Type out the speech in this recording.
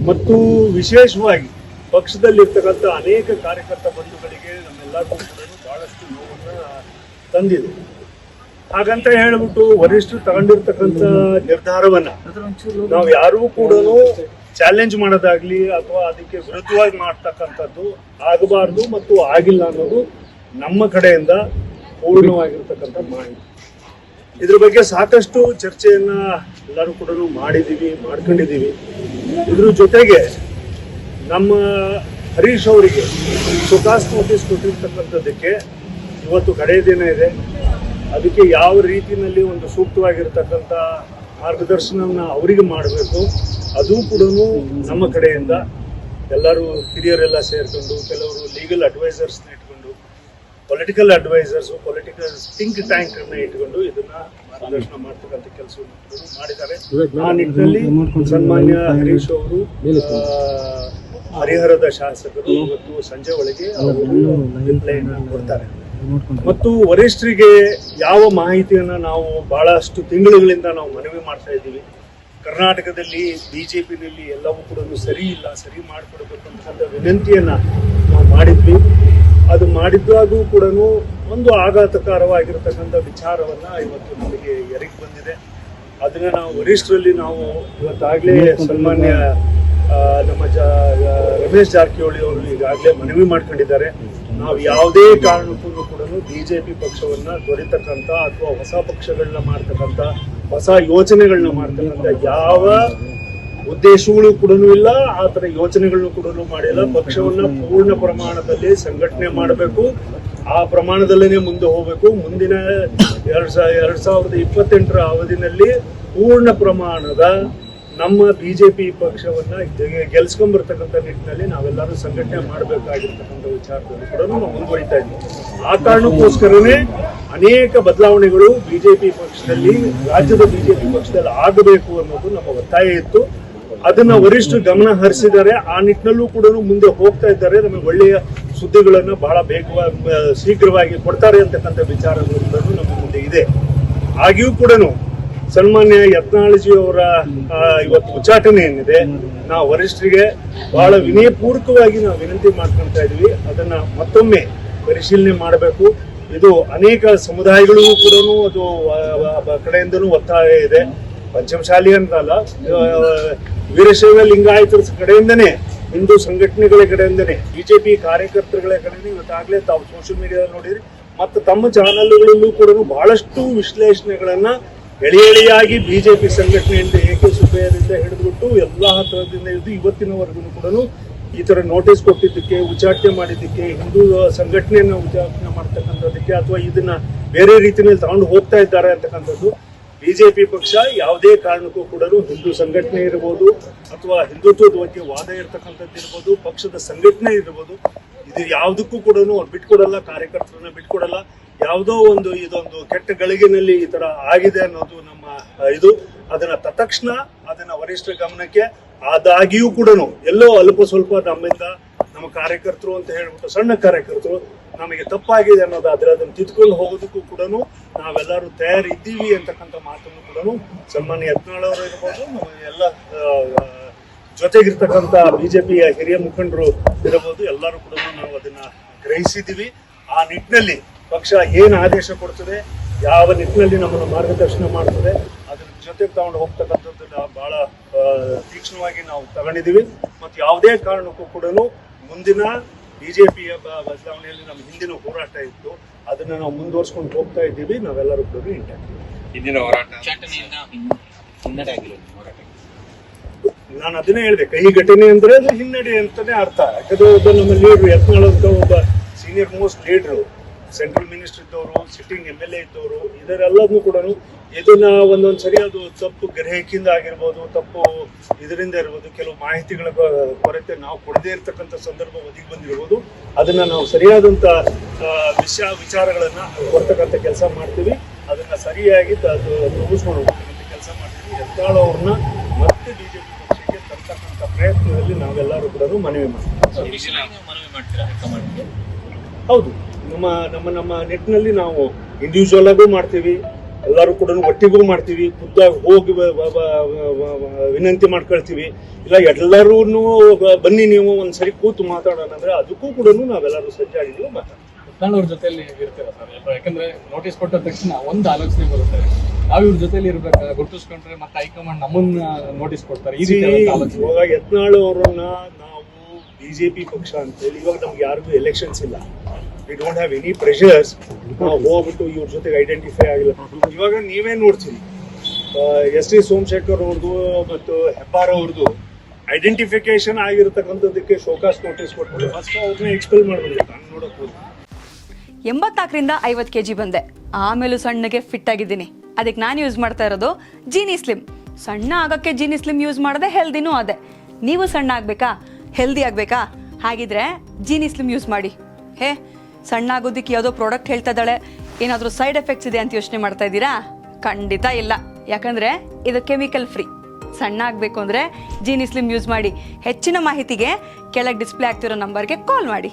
ಮತ್ತು ವಿಶೇಷವಾಗಿ ಪಕ್ಷದಲ್ಲಿರ್ತಕ್ಕಂಥ ಅನೇಕ ಕಾರ್ಯಕರ್ತ ಬಂಧುಗಳಿಗೆ ನಮ್ಮೆಲ್ಲರಿಗೂ ಕೂಡ ಬಹಳಷ್ಟು ನೋವನ್ನು ತಂದಿದೆ. ಹಾಗಂತ ಹೇಳ್ಬಿಟ್ಟು ವರಿಷ್ಠರು ತಗೊಂಡಿರ್ತಕ್ಕಂಥ ನಿರ್ಧಾರವನ್ನ ನಾವು ಯಾರೂ ಕೂಡ ಚಾಲೆಂಜ್ ಮಾಡೋದಾಗ್ಲಿ ಅಥವಾ ಅದಕ್ಕೆ ವಿರುದ್ಧವಾಗಿ ಮಾಡ್ತಕ್ಕಂಥದ್ದು ಆಗಬಾರ್ದು ಮತ್ತು ಆಗಿಲ್ಲ ಅನ್ನೋದು ನಮ್ಮ ಕಡೆಯಿಂದ ಪೂರ್ಣವಾಗಿರ್ತಕ್ಕಂಥ ಮಾಹಿತಿ. ಇದ್ರ ಬಗ್ಗೆ ಸಾಕಷ್ಟು ಚರ್ಚೆಯನ್ನ ಎಲ್ಲರೂ ಕೂಡ ಮಾಡ್ಕೊಂಡಿದ್ದೀವಿ. ಇದ್ರ ಜೊತೆಗೆ ನಮ್ಮ ಹರೀಶ್ ಅವರಿಗೆ ಸುಖಾಸ್ ನೋಟಿಸ್ ಕೊಟ್ಟಿರ್ತಕ್ಕಂಥದ್ದಕ್ಕೆ ಇವತ್ತು ಕಡೆಯ ದಿನ ಇದೆ. ಅದಕ್ಕೆ ಯಾವ ರೀತಿಯಲ್ಲಿ ಒಂದು ಸೂಕ್ತವಾಗಿರ್ತಕ್ಕಂಥ ಮಾರ್ಗದರ್ಶನವನ್ನು ಅವರಿಗೆ ಮಾಡಬೇಕು, ಅದು ಕೂಡ ನಮ್ಮ ಕಡೆಯಿಂದ ಎಲ್ಲರೂ ಹಿರಿಯರೆಲ್ಲ ಸೇರಿಕೊಂಡು, ಕೆಲವರು ಲೀಗಲ್ ಅಡ್ವೈಸರ್ಸ್ನ ಇಟ್ಕೊಂಡು, political advisers, political think tank ಅನ್ನ ಇಟ್ಕೊಂಡು ಇದನ್ನ ಮಾರ್ಗದರ್ಶನ ಮಾಡ್ತಕ್ಕಂಥ ಕೆಲಸವನ್ನು ಮಾಡಿದ್ದಾರೆ. ಆ ನಿಟ್ಟಿನಲ್ಲಿ ಸನ್ಮಾನ್ಯ ಹರೀಶ್ ಅವರು ಹರಿಹರದ ಶಾಸಕರು ಇವತ್ತು ಸಂಜೆ ಒಳಗೆ ಅವರು ರಿಪ್ಲೈನ ಕೊಡ್ತಾರೆ. ಮತ್ತು ವರಿಷ್ಠರಿಗೆ ಯಾವ ಮಾಹಿತಿಯನ್ನ ನಾವು ಬಹಳಷ್ಟು ತಿಂಗಳುಗಳಿಂದ ನಾವು ಮನವಿ ಮಾಡ್ತಾ ಇದ್ದೀವಿ. ಕರ್ನಾಟಕದಲ್ಲಿ ಬಿಜೆಪಿನಲ್ಲಿ ಎಲ್ಲವೂ ಕೂಡ ಸರಿ ಇಲ್ಲ, ಸರಿ ಮಾಡಿಕೊಡ್ಬೇಕು ಅಂತಕ್ಕಂಥ ವಿನಂತಿಯನ್ನ ನಾವು ಮಾಡಿದ್ವಿ. ಅದು ಮಾಡಿದ್ದಾಗೂ ಕೂಡ ಒಂದು ಆಘಾತಕಾರವಾಗಿರತಕ್ಕಂಥ ವಿಚಾರವನ್ನ ಇವತ್ತು ನಮಗೆ ಎರಿಗೆ ಬಂದಿದೆ. ಅದನ್ನ ನಾವು ವರಿಷ್ಠರಲ್ಲಿ ನಾವು ಇವತ್ತಾಗಲೇ ಸನ್ಮಾನ್ಯ ನಮ್ಮ ರಮೇಶ್ ಜಾರಕಿಹೊಳಿ ಅವರು ಈಗಾಗಲೇ ಮನವಿ ಮಾಡ್ಕೊಂಡಿದ್ದಾರೆ. ನಾವು ಯಾವುದೇ ಕಾರಣಕ್ಕೂ ಕೂಡ ಬಿಜೆಪಿ ಪಕ್ಷವನ್ನ ದೊರೆತಕ್ಕಂಥ ಅಥವಾ ಹೊಸ ಪಕ್ಷಗಳನ್ನ ಮಾಡ್ತಕ್ಕಂಥ, ಹೊಸ ಯೋಚನೆಗಳನ್ನ ಮಾಡ್ತಕ್ಕಂಥ ಯಾವ ಉದ್ದೇಶಗಳು ಕೂಡ ಇಲ್ಲ, ಆ ಥರ ಯೋಚನೆಗಳನ್ನು ಕೂಡ ಮಾಡಿಲ್ಲ. ಪಕ್ಷವನ್ನ ಪೂರ್ಣ ಪ್ರಮಾಣದಲ್ಲಿ ಸಂಘಟನೆ ಮಾಡಬೇಕು, ಆ ಪ್ರಮಾಣದಲ್ಲೇ ಮುಂದೆ ಹೋಗಬೇಕು. ಮುಂದಿನ 2028ರ ಅವಧಿನಲ್ಲಿ ಪೂರ್ಣ ಪ್ರಮಾಣದ ನಮ್ಮ ಬಿಜೆಪಿ ಪಕ್ಷವನ್ನ ಗೆಲ್ಸ್ಕೊಂಡ್ಬರ್ತಕ್ಕಂಥ ನಿಟ್ಟಿನಲ್ಲಿ ನಾವೆಲ್ಲರೂ ಸಂಘಟನೆ ಮಾಡಬೇಕಾಗಿರ್ತಕ್ಕಂಥ ವಿಚಾರದಲ್ಲಿ ಕೂಡ ನಾವು ಮುಂದುವರಿತಾ ಇದ್ದೀವಿ. ಆ ಕಾರಣಕ್ಕೋಸ್ಕರನೇ ಅನೇಕ ಬದಲಾವಣೆಗಳು ಬಿಜೆಪಿ ಪಕ್ಷದಲ್ಲಿ, ರಾಜ್ಯದ ಬಿಜೆಪಿ ಪಕ್ಷದಲ್ಲಿ ಆಗಬೇಕು ಅನ್ನೋದು ನಮ್ಮ ಒತ್ತಾಯ ಇತ್ತು. ಅದನ್ನ ವರಿಷ್ಠರು ಗಮನ ಹರಿಸಿದ್ದಾರೆ. ಆ ನಿಟ್ಟಿನಲ್ಲೂ ಕೂಡ ಮುಂದೆ ಹೋಗ್ತಾ ಇದ್ದಾರೆ. ನಮಗೆ ಒಳ್ಳೆಯ ಸುದ್ದಿಗಳನ್ನು ಬಹಳ ಶೀಘ್ರವಾಗಿ ಕೊಡ್ತಾರೆ ಅಂತಕ್ಕಂಥ ವಿಚಾರಗಳು ಕೂಡ ನಮ್ಮ ಮುಂದೆ ಇದೆ. ಆಗಿಯೂ ಕೂಡ ಸನ್ಮಾನ್ಯ ಯತ್ನಾಳಜಿ ಅವರ ಇವತ್ತು ಉಚ್ಚಾಟನೆ ಏನಿದೆ, ನಾವು ವರಿಷ್ಠರಿಗೆ ಬಹಳ ವಿನಯಪೂರ್ವಕವಾಗಿ ನಾವು ವಿನಂತಿ ಮಾಡ್ಕೊಳ್ತಾ ಇದೀವಿ. ಅದನ್ನ ಮತ್ತೊಮ್ಮೆ ಪರಿಶೀಲನೆ ಮಾಡಬೇಕು. ಇದು ಅನೇಕ ಸಮುದಾಯಗಳಿಗೂ ಕೂಡ ಅದು ಕಡೆಯಿಂದನೂ ಒತ್ತಾಯ ಇದೆ. ಪಂಚಮಶಾಲಿ ಅಂತಲ್ಲ, ವೀರಶೈವ ಲಿಂಗಾಯತರ ಕಡೆಯಿಂದನೇ, ಹಿಂದೂ ಸಂಘಟನೆಗಳ ಕಡೆಯಿಂದನೇ, ಬಿಜೆಪಿ ಕಾರ್ಯಕರ್ತರುಗಳ ಕಡೆಯಿಂದ ಇವತ್ತಾಗಲೇ ತಾವು ಸೋಷಿಯಲ್ ಮೀಡಿಯಾದಲ್ಲಿ ನೋಡಿದ್ರಿ. ಮತ್ತು ತಮ್ಮ ಚಾನೆಲ್ಗಳಲ್ಲೂ ಕೂಡ ಬಹಳಷ್ಟು ವಿಶ್ಲೇಷಣೆಗಳನ್ನ ಎಳೆಯಾಗಿ ಬಿಜೆಪಿ ಸಂಘಟನೆಯಿಂದ AK ಸುಬ್ಬಯ್ಯರಿಂದ ಹಿಡಿದ್ಬಿಟ್ಟು ಎಲ್ಲಾ ಹತ್ರದಿಂದ ಇದು ಇವತ್ತಿನವರೆಗೂ ಕೂಡ ಈ ತರ ನೋಟಿಸ್ ಕೊಟ್ಟಿದ್ದಕ್ಕೆ, ಉಚ್ಚಾಟನೆ ಮಾಡಿದ್ದಕ್ಕೆ, ಹಿಂದೂ ಸಂಘಟನೆಯನ್ನು ಉಚ್ಚಾಟನೆ ಮಾಡ್ತಕ್ಕಂಥದ್ದಕ್ಕೆ ಅಥವಾ ಇದನ್ನ ಬೇರೆ ರೀತಿಯಲ್ಲಿ ತಗೊಂಡು ಹೋಗ್ತಾ ಇದ್ದಾರೆ ಅಂತಕ್ಕಂಥದ್ದು. ಬಿಜೆಪಿ ಪಕ್ಷ ಯಾವುದೇ ಕಾರಣಕ್ಕೂ ಕೂಡ ಹಿಂದೂ ಸಂಘಟನೆ ಇರ್ಬೋದು ಅಥವಾ ಹಿಂದುತ್ವದ ಬಗ್ಗೆ ವಾದ ಇರ್ತಕ್ಕಂಥದ್ದು ಇರ್ಬೋದು, ಪಕ್ಷದ ಸಂಘಟನೆ ಇರ್ಬೋದು, ಇದು ಯಾವುದಕ್ಕೂ ಕೂಡ ಬಿಟ್ಕೊಡಲ್ಲ, ಕಾರ್ಯಕರ್ತರನ್ನ ಬಿಟ್ಕೊಡಲ್ಲ. ಯಾವುದೋ ಇದೊಂದು ಕೆಟ್ಟ ಗಳಿಗೆನಲ್ಲಿ ಈ ತರ ಆಗಿದೆ ಅನ್ನೋದು ನಮ್ಮ ಇದು. ಅದನ್ನ ತತ್ಕ್ಷಣ ಅದನ್ನ ವರಿಷ್ಠರ ಗಮನಕ್ಕೆ, ಆದಾಗಿಯೂ ಕೂಡ ಎಲ್ಲೋ ಅಲ್ಪ ಸ್ವಲ್ಪ ನಮ್ಮಿಂದ ನಮ್ಮ ಕಾರ್ಯಕರ್ತರು ಅಂತ ಹೇಳ್ಬಿಟ್ಟು, ಸಣ್ಣ ಕಾರ್ಯಕರ್ತರು ನಮಗೆ ತಪ್ಪಾಗಿದೆ ಅನ್ನೋದಾದ್ರೆ ಅದನ್ನು ತಿದ್ಕೊಂಡು ಹೋಗೋದಕ್ಕೂ ಕೂಡ ನಾವೆಲ್ಲರೂ ತಯಾರಿದ್ದೀವಿ ಅಂತಕ್ಕಂಥ ಮಾತನ್ನು ಕೂಡ ಸನ್ಮಾನ್ಯ ಯತ್ನಾಳ್ ಅವರು ಇರ್ಬೋದು, ನಮ್ಮ ಎಲ್ಲ ಜೊತೆಗಿರ್ತಕ್ಕಂಥ ಬಿಜೆಪಿಯ ಹಿರಿಯ ಮುಖಂಡರು ಇರಬಹುದು, ಎಲ್ಲರೂ ಕೂಡ ನಾವು ಅದನ್ನ ಗ್ರಹಿಸಿದ್ದೀವಿ. ಆ ನಿಟ್ಟಿನಲ್ಲಿ ಪಕ್ಷ ಏನು ಆದೇಶ ಕೊಡ್ತದೆ, ಯಾವ ನಿಟ್ಟಿನಲ್ಲಿ ನಮ್ಮನ್ನು ಮಾರ್ಗದರ್ಶನ ಮಾಡ್ತದೆ, ಅದ್ರ ಜೊತೆಗೆ ತಗೊಂಡು ಹೋಗ್ತಕ್ಕಂಥದ್ದನ್ನ ಬಹಳ ತೀಕ್ಷ್ಣವಾಗಿ ನಾವು ತಗೊಂಡಿದ್ದೀವಿ. ಮತ್ತು ಯಾವುದೇ ಕಾರಣಕ್ಕೂ ಕೂಡ ಮುಂದಿನ ಬಿಜೆಪಿಯ ಬದಲಾವಣೆಯಲ್ಲಿ ನಮ್ಮ ಹಿಂದಿನ ಹೋರಾಟ ಇತ್ತು, ಅದನ್ನ ನಾವು ಮುಂದುವರ್ಸ್ಕೊಂಡು ಹೋಗ್ತಾ ಇದ್ದೀವಿ. ನಾವೆಲ್ಲರೂ ಕೂಡ ಹಿಂದಿನ ಹೋರಾಟ ನಾನು ಅದನ್ನೇ ಹೇಳಿದೆ, ಕಹಿ ಘಟನೆ ಅಂದ್ರೆ ಅದು ಹಿನ್ನಡೆ ಅಂತಾನೆ ಅರ್ಥ. ಯಾಕಂದ್ರೆ ಒಬ್ಬ ನಮ್ಮ ಲೀಡ್ರು ಯತ್ನಾಳ್ ಅಂತ ಒಬ್ಬ ಸೀನಿಯರ್ ಮೋಸ್ಟ್ ಲೀಡ್ರು, ಸೆಂಟ್ರಲ್ ಮಿನಿಸ್ಟರ್ ಇದ್ದವರು, ಸಿಟ್ಟಿಂಗ್ MLA ಇದ್ದವರು, ಇದರೆಲ್ಲದನ್ನು ಕೂಡ ಇದನ್ನ ಒಂದೊಂದ್ಸರಿ ಅದು ತಪ್ಪು ಗ್ರಹಿಕೆಯಿಂದ ಆಗಿರ್ಬೋದು, ತಪ್ಪು ಇದರಿಂದ ಇರ್ಬೋದು, ಕೆಲವು ಮಾಹಿತಿಗಳ ಕೊರತೆ ನಾವು ಕೊಡದೇ ಇರತಕ್ಕಂಥ ಸಂದರ್ಭ ಒದಗಿ ಬಂದಿರ್ಬೋದು. ಅದನ್ನ ನಾವು ಸರಿಯಾದಂತ ವಿಚಾರಗಳನ್ನ ಕೊಡ್ತಕ್ಕಂಥ ಕೆಲಸ ಮಾಡ್ತೀವಿ. ಅದನ್ನ ಸರಿಯಾಗಿ ಮುಗಿಸ್ಕೊಂಡು ಹೋಗ್ತಕ್ಕಂಥ ಕೆಲಸ ಮಾಡ್ತೀವಿ. ಯತ್ನಾಳ್ ಅವ್ರನ್ನ ಮತ್ತೆ ಬಿಜೆಪಿ ಪಕ್ಷಕ್ಕೆ ತರ್ತಕ್ಕಂಥ ಪ್ರಯತ್ನದಲ್ಲಿ ನಾವೆಲ್ಲರೂ ಕೂಡ ಮನವಿ ಮಾಡ್ತೀವಿ. ಹೌದು, ನಮ್ಮ ನಿಟ್ಟಿನಲ್ಲಿ ನಾವು ಇಂಡಿವಿಜುವಲ್ ಆಗೂ ಮಾಡ್ತೀವಿ, ಎಲ್ಲರೂ ಕೂಡ ಒಟ್ಟಿಗೂ ಮಾಡ್ತೀವಿ, ಖುದ್ದಾಗಿ ಹೋಗಿ ವಿನಂತಿ ಮಾಡ್ಕೊಳ್ತೀವಿ. ಇಲ್ಲ ಎಲ್ಲರೂ ಬನ್ನಿ ನೀವು ಒಂದ್ಸರಿ ಕೂತು ಮಾತಾಡೋಣ ಅಂದ್ರೆ ಅದಕ್ಕೂ ಕೂಡ ನಾವೆಲ್ಲರೂ ಸಜ್ಜಾಗಿದ್ದೀವಿ ಮಾತಾಡ್ತೀವಿ. ಯತ್ನಾಳ್ ಜೊತೆಯಲ್ಲಿ ಇರ್ತೀರಾ ಸರ್? ಯಾಕಂದ್ರೆ ನೋಟಿಸ್ ಕೊಟ್ಟ ತಕ್ಷಣ ಒಂದು ಆಲೋಚನೆ ಬರುತ್ತೆ, ನಾವು ಇವ್ರ ಜೊತೆಲಿ ಇರ್ಬೇಕು, ಗುರುತಿಸ್ಕೊಂಡ್ರೆ ಮತ್ತೆ ಹೈಕಮಾಂಡ್ ನಮ್ಮನ್ನ ನೋಟಿಸ್ ಕೊಡ್ತಾರೆ, ಈ ರೀತಿ ಆಲೋಚನೆ. ಇವಾಗ ಯತ್ನಾಳ್ ಅವರನ್ನ ನಾವು ಬಿಜೆಪಿ ಪಕ್ಷ ಅಂತೇಳಿ ಇವಾಗ ನಮ್ಗೆ ಯಾರಿಗೂ ಎಲೆಕ್ಷನ್ಸ್ ಇಲ್ಲ, we don't have any pressures. ನಾವು ಹೋಗ್ಬಿಟ್ಟು ಇವ್ರ ಜೊತೆಗೆ ಐಡೆಂಟಿಫೈ ಆಗಿಲ್ಲ. ಇವಾಗ ನೀವೇ ನೋಡ್ತೀವಿ ಎಸ್ ಟಿ ಸೋಮಶೇಖರ್ ಅವ್ರದ್ದು ಮತ್ತು ಹೆಬ್ಬಾರ್ ಅವ್ರದ್ದು ಐಡೆಂಟಿಫಿಕೇಶನ್ ಆಗಿರತಕ್ಕಂಥದ್ದಕ್ಕೆ ಶೋಕಾಸ್ ನೋಟಿಸ್ ಕೊಟ್ಟು ಫಸ್ಟ್ ಅವ್ರನ್ನ ಎಕ್ಸ್ಪೆಲ್ ಮಾಡಬೇಕು. ನಾನು ನೋಡಕ್ ಹೋಗಿ 84ರಿಂದ 50 kg ಬಂದೆ, ಆಮೇಲೂ ಸಣ್ಣಗೆ ಫಿಟ್ ಆಗಿದ್ದೀನಿ. ಅದಕ್ಕೆ ನಾನು ಯೂಸ್ ಮಾಡ್ತಾ ಇರೋದು ಜೀನಿ ಸ್ಲಿಮ್. ಸಣ್ಣ ಆಗಕ್ಕೆ ಜೀನಿ ಸ್ಲಿಮ್ ಯೂಸ್ ಮಾಡಿದೆ, ಹೆಲ್ದಿನೂ ಅದೇ. ನೀವು ಸಣ್ಣ ಆಗಬೇಕಾ, ಹೆಲ್ದಿ ಆಗಬೇಕಾ? ಹಾಗಿದ್ರೆ ಜೀನಿ ಸ್ಲಿಮ್ ಯೂಸ್ ಮಾಡಿ. ಸಣ್ಣ ಆಗೋದಕ್ಕೆ ಯಾವುದೋ ಪ್ರಾಡಕ್ಟ್ ಹೇಳ್ತಾ ಇದ್ದಾಳೆ, ಏನಾದರೂ ಸೈಡ್ ಎಫೆಕ್ಟ್ಸ್ ಇದೆ ಅಂತ ಯೋಚನೆ ಮಾಡ್ತಾ ಇದ್ದೀರಾ? ಖಂಡಿತ ಇಲ್ಲ, ಯಾಕಂದರೆ ಇದು ಕೆಮಿಕಲ್ ಫ್ರೀ. ಸಣ್ಣ ಆಗಬೇಕು ಅಂದರೆ ಜೀನಿ ಸ್ಲಿಮ್ ಯೂಸ್ ಮಾಡಿ. ಹೆಚ್ಚಿನ ಮಾಹಿತಿಗೆ ಕೆಳಗೆ ಡಿಸ್ಪ್ಲೇ ಆಗ್ತಿರೋ ನಂಬರ್ಗೆ ಕಾಲ್ ಮಾಡಿ.